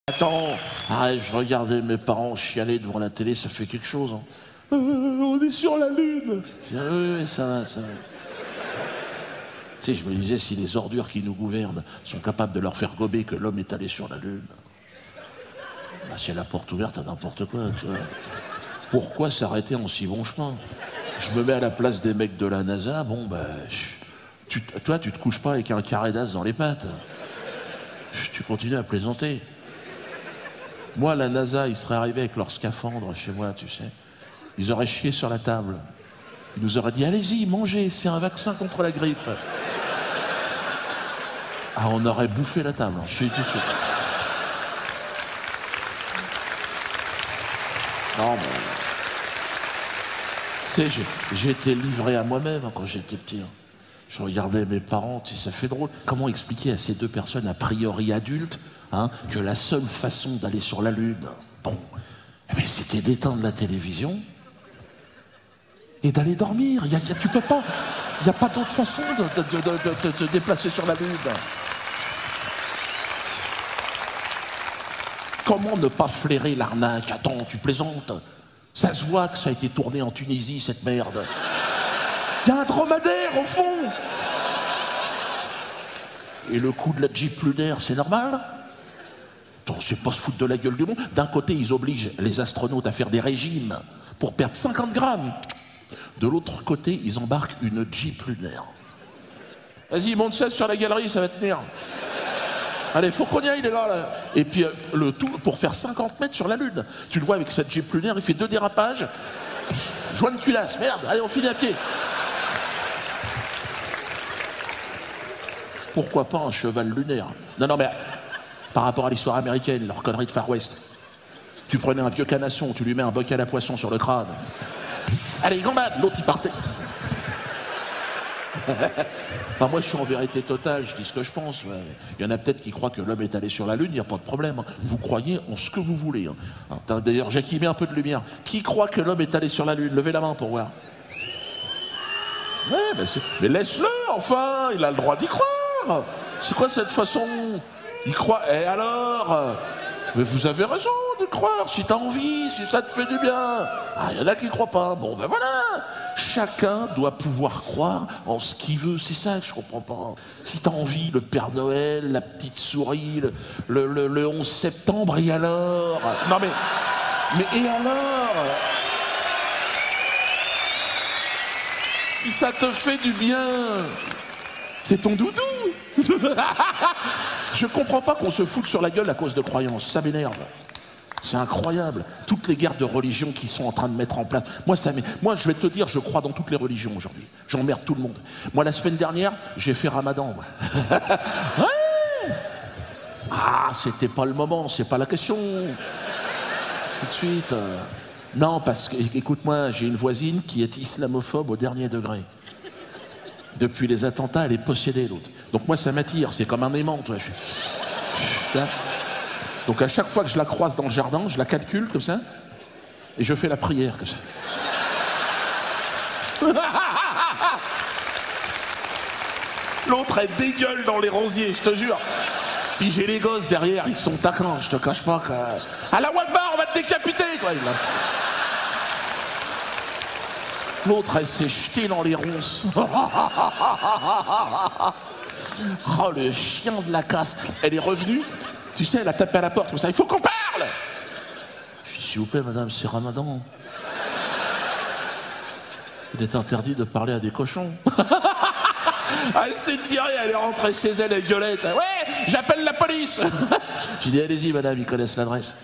Attends, arrête, je regardais mes parents chialer devant la télé, ça fait quelque chose. Hein. On est sur la Lune. Oui, ça va, ça va. Tu sais, je me disais, si les ordures qui nous gouvernent sont capables de leur faire gober que l'homme est allé sur la Lune, bah, c'est la porte ouverte à n'importe quoi. Tu vois. Pourquoi s'arrêter en si bon chemin? Je me mets à la place des mecs de la NASA, bon, bah, toi, tu te couches pas avec un carré d'as dans les pattes. Tu continues à plaisanter. Moi, la NASA, ils seraient arrivés avec leur scaphandre chez moi, tu sais. Ils auraient chié sur la table. Ils nous auraient dit, allez-y, mangez, c'est un vaccin contre la grippe. Ah, on aurait bouffé la table, je suis tout de suite. Non, mais... Tu sais, j'étais livré à moi-même hein, quand j'étais petit. Hein. Je regardais mes parents, tu sais, ça fait drôle. Comment expliquer à ces deux personnes, a priori adultes, hein, que la seule façon d'aller sur la Lune, bon, eh bien, c'était d'éteindre la télévision et d'aller dormir. Tu peux pas. Il n'y a pas d'autre façon de te déplacer sur la Lune. Comment ne pas flairer l'arnaque? Attends, tu plaisantes? Ça se voit que ça a été tourné en Tunisie, cette merde. Il y a un dromadaire, au fond. Et le coup de la Jeep lunaire, c'est normal? Attends, c'est pas se foutre de la gueule du monde. D'un côté, ils obligent les astronautes à faire des régimes pour perdre 50 grammes. De l'autre côté, ils embarquent une Jeep lunaire. Vas-y, monte ça sur la galerie, ça va tenir. Allez, faut qu'on y aille, les gars, là. Et puis, le tout pour faire 50 mètres sur la Lune. Tu le vois avec cette Jeep lunaire, il fait 2 dérapages. Joint de culasse, merde, allez, on finit à pied. Pourquoi pas un cheval lunaire? Non, non, mais par rapport à l'histoire américaine, leur connerie de Far West. Tu prenais un vieux canasson, tu lui mets un bocal à poisson sur le crâne. Allez, gambade, l'autre il partait. Enfin, moi je suis en vérité totale, je dis ce que je pense. Ouais. Il y en a peut-être qui croient que l'homme est allé sur la Lune, il n'y a pas de problème. Hein. Vous croyez en ce que vous voulez. Hein. D'ailleurs, Jackie, mets un peu de lumière. Qui croit que l'homme est allé sur la Lune? Levez la main pour voir. Ouais, mais laisse-le, enfin, il a le droit d'y croire. C'est quoi cette façon? Il croit, et alors? Mais vous avez raison de croire, si t'as envie, si ça te fait du bien. Ah, il y en a qui croient pas. Bon, ben voilà. Chacun doit pouvoir croire en ce qu'il veut. C'est ça que je comprends pas. Si t'as envie, le Père Noël, la petite souris, le 11 septembre, et alors? Non mais et alors? Si ça te fait du bien, c'est ton doudou. Je comprends pas qu'on se foute sur la gueule à cause de croyances, ça m'énerve. C'est incroyable, toutes les guerres de religion qui sont en train de mettre en place. Moi, je vais te dire, je crois dans toutes les religions aujourd'hui. J'emmerde tout le monde. Moi, la semaine dernière, j'ai fait Ramadan. Moi. Ouais. Ah, c'était pas le moment, c'est pas la question. Tout de suite. Non, parce que, écoute-moi, j'ai une voisine qui est islamophobe au dernier degré. Depuis les attentats, elle est possédée, l'autre. Donc moi, ça m'attire, c'est comme un aimant, toi. Donc à chaque fois que je la croise dans le jardin, je la calcule comme ça, et je fais la prière comme ça. L'autre, elle dégueule dans les rosiers, je te jure. Puis j'ai les gosses derrière, ils sont taquins, je te cache pas que... Allahu Akbar, on va te décapiter, quoi. L'autre, elle s'est jetée dans les ronces. Oh, le chien de la casse. Elle est revenue, tu sais, elle a tapé à la porte comme ça. Il faut qu'on parle. Je dis, s'il vous plaît, madame, c'est Ramadan. Il est interdit de parler à des cochons. Elle s'est tirée, elle est rentrée chez elle, elle gueulait. Ouais, j'appelle la police. J'ai dit, allez-y, madame, ils connaissent l'adresse.